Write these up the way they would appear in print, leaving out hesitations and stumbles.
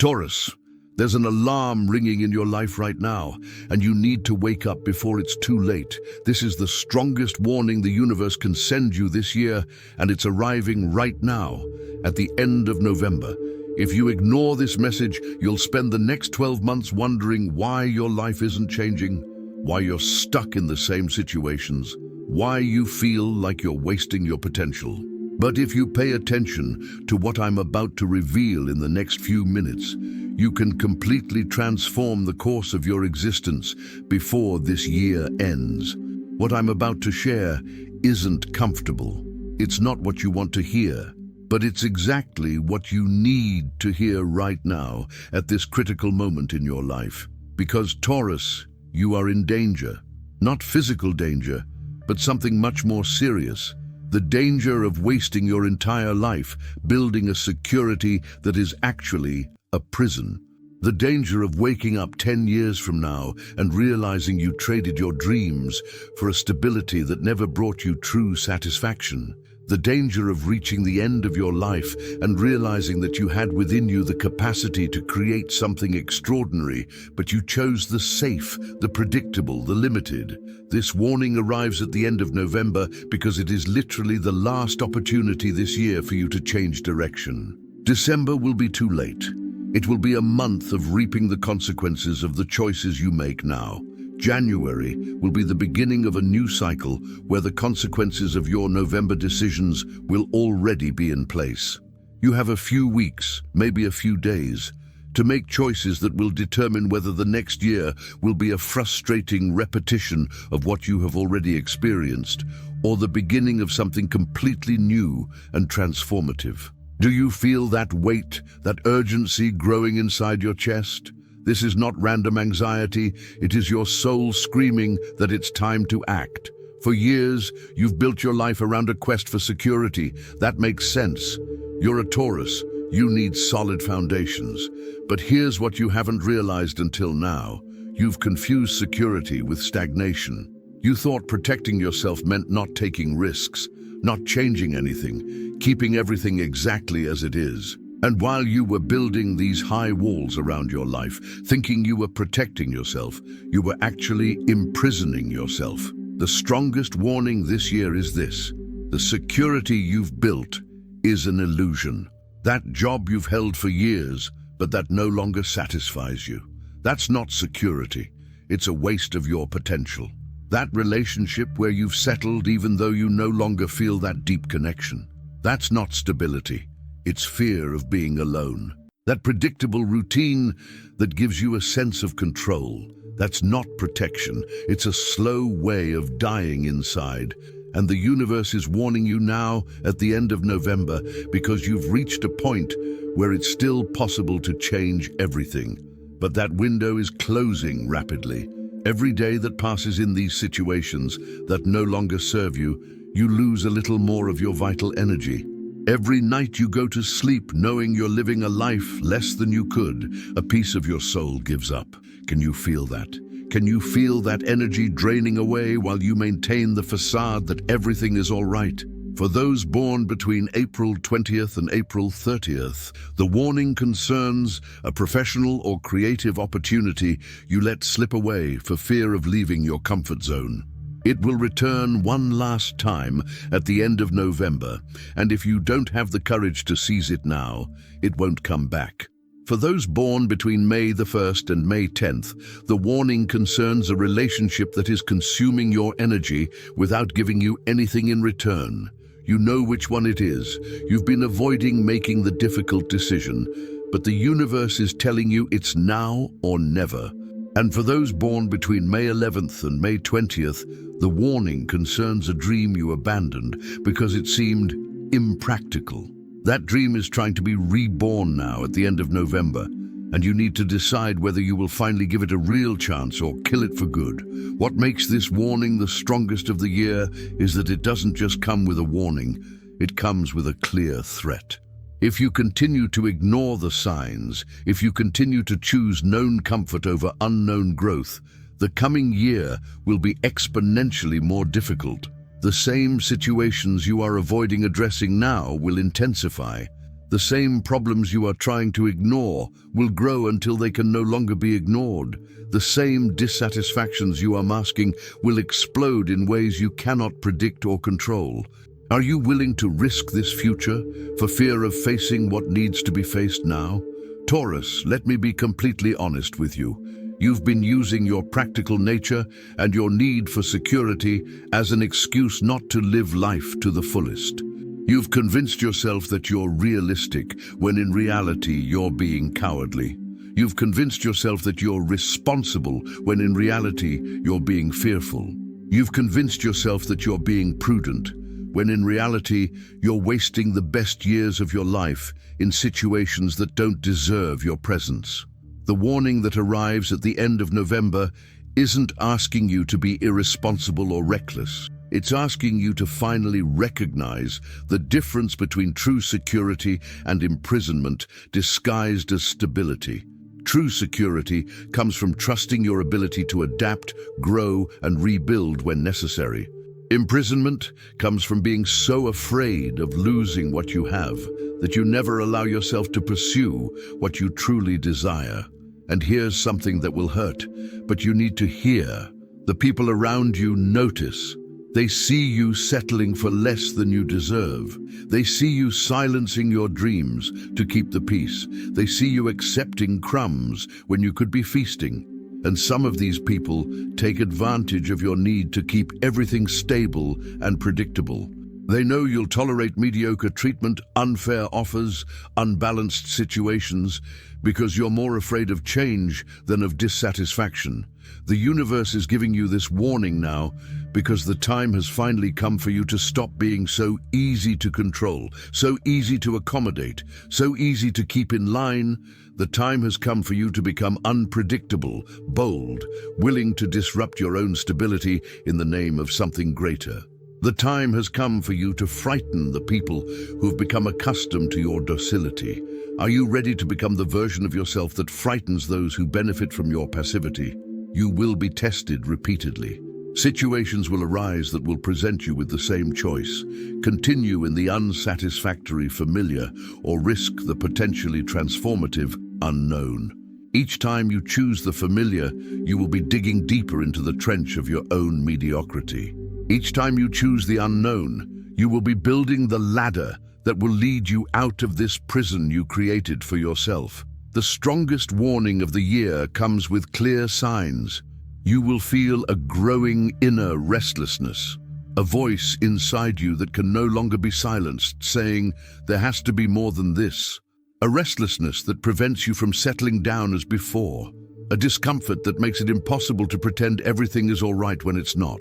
Taurus, there's an alarm ringing in your life right now, and you need to wake up before it's too late. This is the strongest warning the universe can send you this year, and it's arriving right now, at the end of November. If you ignore this message, you'll spend the next 12 months wondering why your life isn't changing, why you're stuck in the same situations, why you feel like you're wasting your potential. But if you pay attention to what I'm about to reveal in the next few minutes, you can completely transform the course of your existence before this year ends. What I'm about to share isn't comfortable. It's not what you want to hear, but it's exactly what you need to hear right now at this critical moment in your life. Because Taurus, you are in danger. Not physical danger, but something much more serious. The danger of wasting your entire life building a security that is actually a prison. The danger of waking up 10 years from now and realizing you traded your dreams for a stability that never brought you true satisfaction. The danger of reaching the end of your life and realizing that you had within you the capacity to create something extraordinary, but you chose the safe, the predictable, the limited. This warning arrives at the end of November because it is literally the last opportunity this year for you to change direction. December will be too late. It will be a month of reaping the consequences of the choices you make now. January will be the beginning of a new cycle where the consequences of your November decisions will already be in place. You have a few weeks, maybe a few days, to make choices that will determine whether the next year will be a frustrating repetition of what you have already experienced, or the beginning of something completely new and transformative. Do you feel that weight, that urgency growing inside your chest? This is not random anxiety, it is your soul screaming that it's time to act. For years, you've built your life around a quest for security. That makes sense. You're a Taurus, you need solid foundations. But here's what you haven't realized until now. You've confused security with stagnation. You thought protecting yourself meant not taking risks, not changing anything, keeping everything exactly as it is. And while you were building these high walls around your life, thinking you were protecting yourself, you were actually imprisoning yourself. The strongest warning this year is this: the security you've built is an illusion. That job you've held for years, but that no longer satisfies you. That's not security. It's a waste of your potential. That relationship where you've settled even though you no longer feel that deep connection. That's not stability. It's fear of being alone. That predictable routine that gives you a sense of control. That's not protection. It's a slow way of dying inside. And the universe is warning you now at the end of November because you've reached a point where it's still possible to change everything. But that window is closing rapidly. Every day that passes in these situations that no longer serve you, you lose a little more of your vital energy. Every night you go to sleep knowing you're living a life less than you could, a piece of your soul gives up. Can you feel that? Can you feel that energy draining away while you maintain the facade that everything is all right? For those born between April 20th and April 30th, the warning concerns a professional or creative opportunity you let slip away for fear of leaving your comfort zone. It will return one last time at the end of November, and if you don't have the courage to seize it now, it won't come back. For those born between May the 1st and May 10th, the warning concerns a relationship that is consuming your energy without giving you anything in return. You know which one it is. You've been avoiding making the difficult decision, but the universe is telling you it's now or never. And for those born between May 11th and May 20th, the warning concerns a dream you abandoned because it seemed impractical. That dream is trying to be reborn now at the end of November, and you need to decide whether you will finally give it a real chance or kill it for good. What makes this warning the strongest of the year is that it doesn't just come with a warning, it comes with a clear threat. If you continue to ignore the signs, if you continue to choose known comfort over unknown growth, the coming year will be exponentially more difficult. The same situations you are avoiding addressing now will intensify. The same problems you are trying to ignore will grow until they can no longer be ignored. The same dissatisfactions you are masking will explode in ways you cannot predict or control. Are you willing to risk this future for fear of facing what needs to be faced now? Taurus, let me be completely honest with you. You've been using your practical nature and your need for security as an excuse not to live life to the fullest. You've convinced yourself that you're realistic when in reality you're being cowardly. You've convinced yourself that you're responsible when in reality you're being fearful. You've convinced yourself that you're being prudent when in reality you're wasting the best years of your life in situations that don't deserve your presence. The warning that arrives at the end of November isn't asking you to be irresponsible or reckless. It's asking you to finally recognize the difference between true security and imprisonment disguised as stability. True security comes from trusting your ability to adapt, grow, and rebuild when necessary. Imprisonment comes from being so afraid of losing what you have that you never allow yourself to pursue what you truly desire. And here's something that will hurt, but you need to hear. The people around you notice. They see you settling for less than you deserve. They see you silencing your dreams to keep the peace. They see you accepting crumbs when you could be feasting. And some of these people take advantage of your need to keep everything stable and predictable. They know you'll tolerate mediocre treatment, unfair offers, unbalanced situations, because you're more afraid of change than of dissatisfaction. The universe is giving you this warning now because the time has finally come for you to stop being so easy to control, so easy to accommodate, so easy to keep in line. The time has come for you to become unpredictable, bold, willing to disrupt your own stability in the name of something greater. The time has come for you to frighten the people who've become accustomed to your docility. Are you ready to become the version of yourself that frightens those who benefit from your passivity? You will be tested repeatedly. Situations will arise that will present you with the same choice. Continue in the unsatisfactory familiar or risk the potentially transformative unknown. Each time you choose the familiar, you will be digging deeper into the trench of your own mediocrity. Each time you choose the unknown, you will be building the ladder that will lead you out of this prison you created for yourself. The strongest warning of the year comes with clear signs. You will feel a growing inner restlessness, a voice inside you that can no longer be silenced, saying, there has to be more than this. A restlessness that prevents you from settling down as before, a discomfort that makes it impossible to pretend everything is all right when it's not.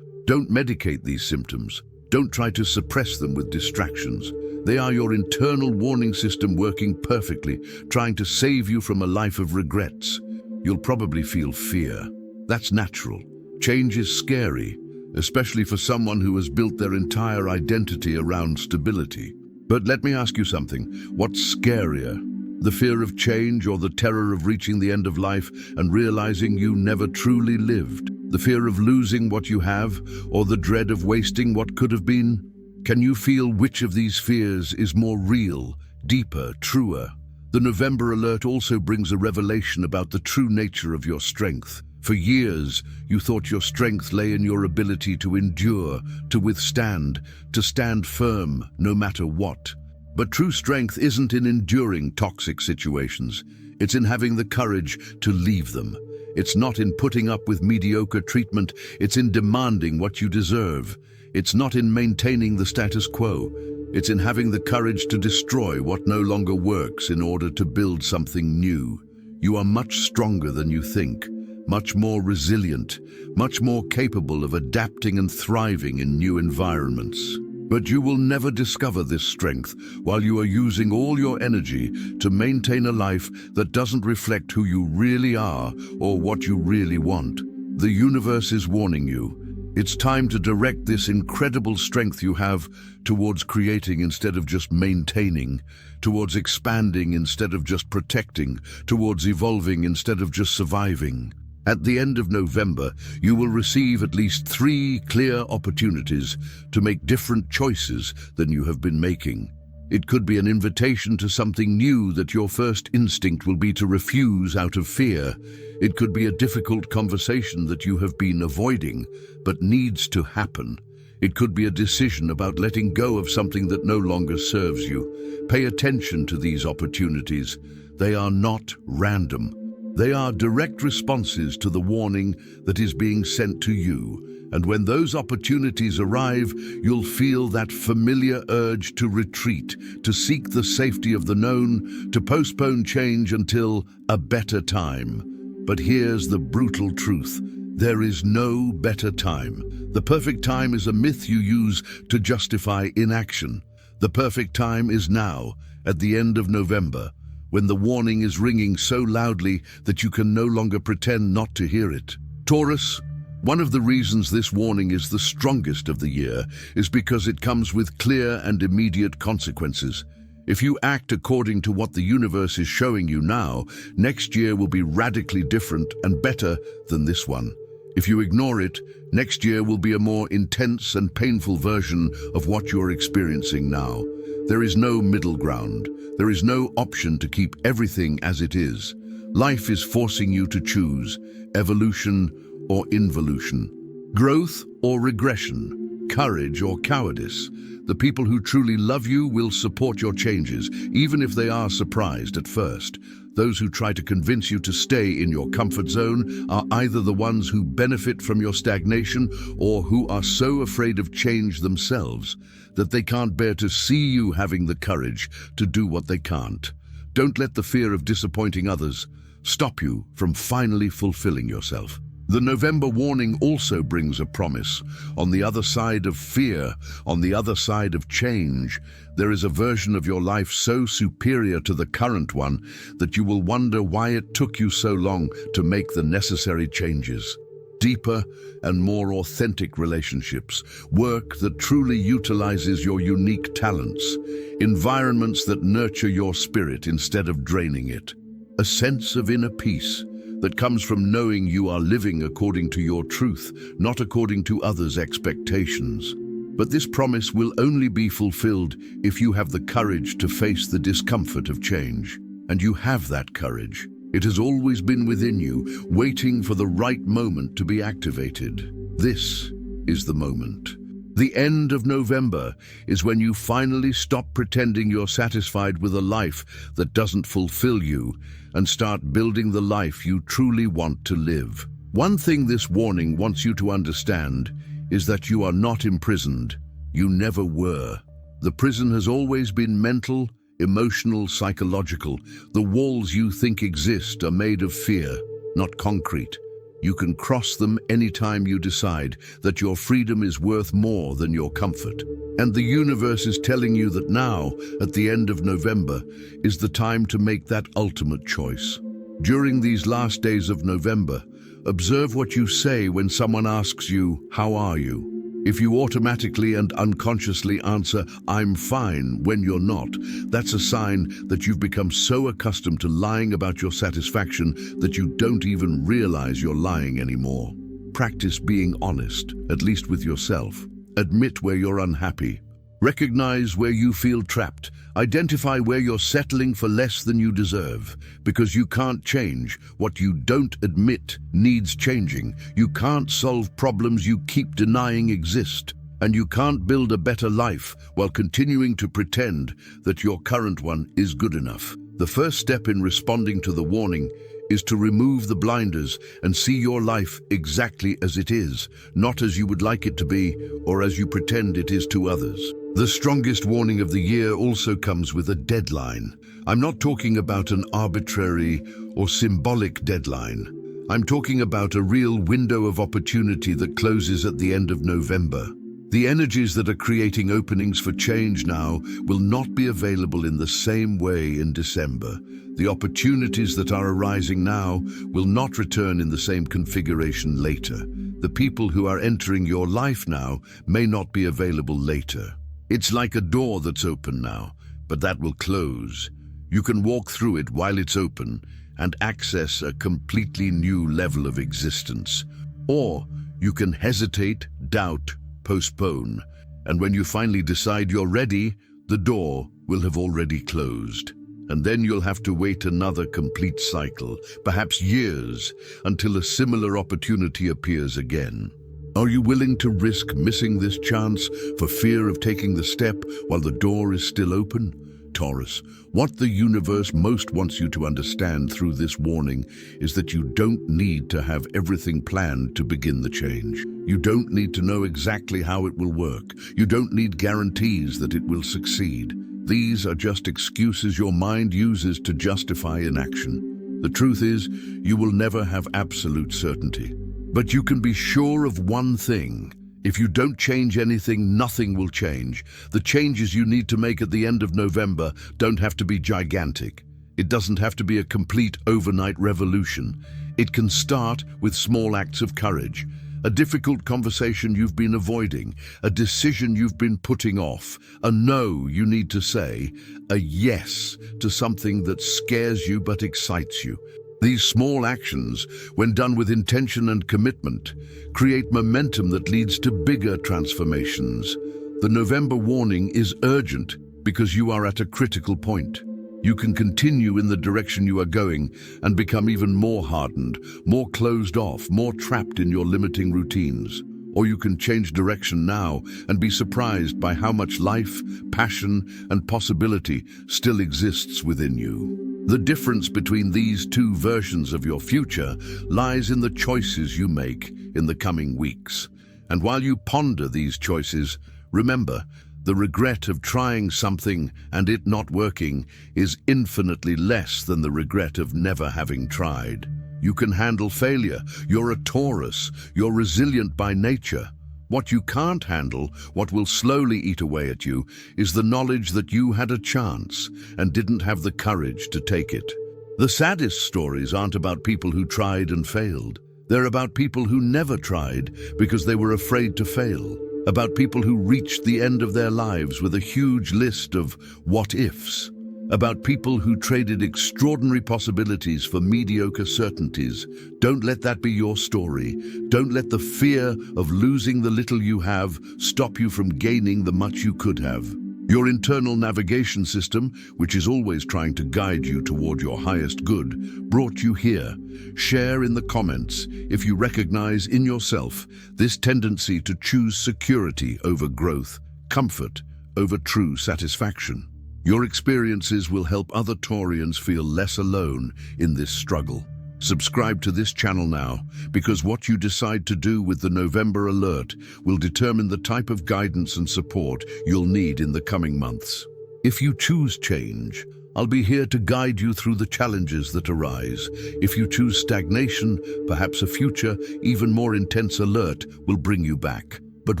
Don't medicate these symptoms. Don't try to suppress them with distractions. They are your internal warning system working perfectly, trying to save you from a life of regrets. You'll probably feel fear. That's natural. Change is scary, especially for someone who has built their entire identity around stability. But let me ask you something. What's scarier? The fear of change or the terror of reaching the end of life and realizing you never truly lived? The fear of losing what you have or the dread of wasting what could have been? Can you feel which of these fears is more real, deeper, truer? The November alert also brings a revelation about the true nature of your strength. For years, you thought your strength lay in your ability to endure, to withstand, to stand firm, no matter what. But true strength isn't in enduring toxic situations. It's in having the courage to leave them. It's not in putting up with mediocre treatment. It's in demanding what you deserve. It's not in maintaining the status quo. It's in having the courage to destroy what no longer works in order to build something new. You are much stronger than you think. Much more resilient, much more capable of adapting and thriving in new environments. But you will never discover this strength while you are using all your energy to maintain a life that doesn't reflect who you really are or what you really want. The universe is warning you. It's time to direct this incredible strength you have towards creating instead of just maintaining, towards expanding instead of just protecting, towards evolving instead of just surviving. At the end of November, you will receive at least 3 clear opportunities to make different choices than you have been making. It could be an invitation to something new that your first instinct will be to refuse out of fear. It could be a difficult conversation that you have been avoiding, but needs to happen. It could be a decision about letting go of something that no longer serves you. Pay attention to these opportunities. They are not random. They are direct responses to the warning that is being sent to you. And when those opportunities arrive, you'll feel that familiar urge to retreat, to seek the safety of the known, to postpone change until a better time. But here's the brutal truth. There is no better time. The perfect time is a myth you use to justify inaction. The perfect time is now, at the end of November, when the warning is ringing so loudly that you can no longer pretend not to hear it. Taurus, one of the reasons this warning is the strongest of the year is because it comes with clear and immediate consequences. If you act according to what the universe is showing you now, next year will be radically different and better than this one. If you ignore it, next year will be a more intense and painful version of what you're experiencing now. There is no middle ground. There is no option to keep everything as it is. Life is forcing you to choose evolution or involution, growth or regression, courage or cowardice. The people who truly love you will support your changes, even if they are surprised at first. Those who try to convince you to stay in your comfort zone are either the ones who benefit from your stagnation or who are so afraid of change themselves that they can't bear to see you having the courage to do what they can't. Don't let the fear of disappointing others stop you from finally fulfilling yourself. The November warning also brings a promise. On the other side of fear, on the other side of change, there is a version of your life so superior to the current one that you will wonder why it took you so long to make the necessary changes. Deeper and more authentic relationships, work that truly utilizes your unique talents, environments that nurture your spirit instead of draining it, a sense of inner peace that comes from knowing you are living according to your truth, not according to others' expectations. But this promise will only be fulfilled if you have the courage to face the discomfort of change. And you have that courage. It has always been within you, waiting for the right moment to be activated. This is the moment. The end of November is when you finally stop pretending you're satisfied with a life that doesn't fulfill you and start building the life you truly want to live. One thing this warning wants you to understand is that you are not imprisoned. You never were. The prison has always been mental, emotional, psychological. The walls you think exist are made of fear, not concrete. You can cross them anytime you decide that your freedom is worth more than your comfort. And the universe is telling you that now, at the end of November, is the time to make that ultimate choice. During these last days of November, observe what you say when someone asks you, "How are you?" If you automatically and unconsciously answer, "I'm fine," when you're not, that's a sign that you've become so accustomed to lying about your satisfaction that you don't even realize you're lying anymore. Practice being honest, at least with yourself. Admit where you're unhappy. Recognize where you feel trapped. Identify where you're settling for less than you deserve. Because you can't change what you don't admit needs changing. You can't solve problems you keep denying exist. And you can't build a better life while continuing to pretend that your current one is good enough. The first step in responding to the warning is to remove the blinders and see your life exactly as it is, not as you would like it to be or as you pretend it is to others. The strongest warning of the year also comes with a deadline. I'm not talking about an arbitrary or symbolic deadline. I'm talking about a real window of opportunity that closes at the end of November. The energies that are creating openings for change now will not be available in the same way in December. The opportunities that are arising now will not return in the same configuration later. The people who are entering your life now may not be available later. It's like a door that's open now, but that will close. You can walk through it while it's open and access a completely new level of existence. Or you can hesitate, doubt, postpone, and when you finally decide you're ready, the door will have already closed. And then you'll have to wait another complete cycle, perhaps years, until a similar opportunity appears again. Are you willing to risk missing this chance for fear of taking the step while the door is still open? Taurus, what the universe most wants you to understand through this warning is that you don't need to have everything planned to begin the change. You don't need to know exactly how it will work. You don't need guarantees that it will succeed. These are just excuses your mind uses to justify inaction. The truth is, you will never have absolute certainty. But you can be sure of one thing. If you don't change anything, nothing will change. The changes you need to make at the end of November don't have to be gigantic. It doesn't have to be a complete overnight revolution. It can start with small acts of courage. A difficult conversation you've been avoiding, a decision you've been putting off, a no you need to say, a yes to something that scares you but excites you. These small actions, when done with intention and commitment, create momentum that leads to bigger transformations. The November warning is urgent because you are at a critical point. You can continue in the direction you are going and become even more hardened, more closed off, more trapped in your limiting routines. Or you can change direction now and be surprised by how much life, passion, and possibility still exists within you. The difference between these two versions of your future lies in the choices you make in the coming weeks. And while you ponder these choices, remember, the regret of trying something and it not working is infinitely less than the regret of never having tried. You can handle failure. You're a Taurus. You're resilient by nature. What you can't handle, what will slowly eat away at you, is the knowledge that you had a chance and didn't have the courage to take it. The saddest stories aren't about people who tried and failed. They're about people who never tried because they were afraid to fail. About people who reached the end of their lives with a huge list of what-ifs. About people who traded extraordinary possibilities for mediocre certainties. Don't let that be your story. Don't let the fear of losing the little you have stop you from gaining the much you could have. Your internal navigation system, which is always trying to guide you toward your highest good, brought you here. Share in the comments if you recognize in yourself this tendency to choose security over growth, comfort over true satisfaction. Your experiences will help other Taurians feel less alone in this struggle. Subscribe to this channel now, because what you decide to do with the November alert will determine the type of guidance and support you'll need in the coming months. If you choose change, I'll be here to guide you through the challenges that arise. If you choose stagnation, perhaps a future, even more intense alert will bring you back. But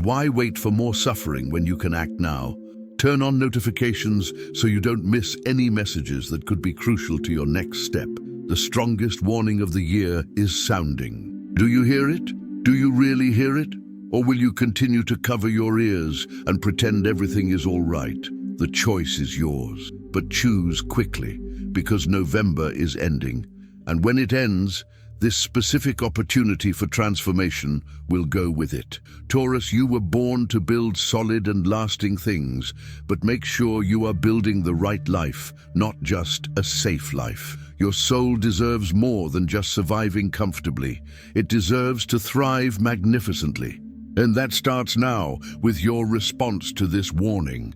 why wait for more suffering when you can act now? Turn on notifications so you don't miss any messages that could be crucial to your next step. The strongest warning of the year is sounding. Do you hear it? Do you really hear it? Or will you continue to cover your ears and pretend everything is all right? The choice is yours, but choose quickly, because November is ending. And when it ends, this specific opportunity for transformation will go with it. Taurus, you were born to build solid and lasting things, but make sure you are building the right life, not just a safe life. Your soul deserves more than just surviving comfortably. It deserves to thrive magnificently. And that starts now with your response to this warning.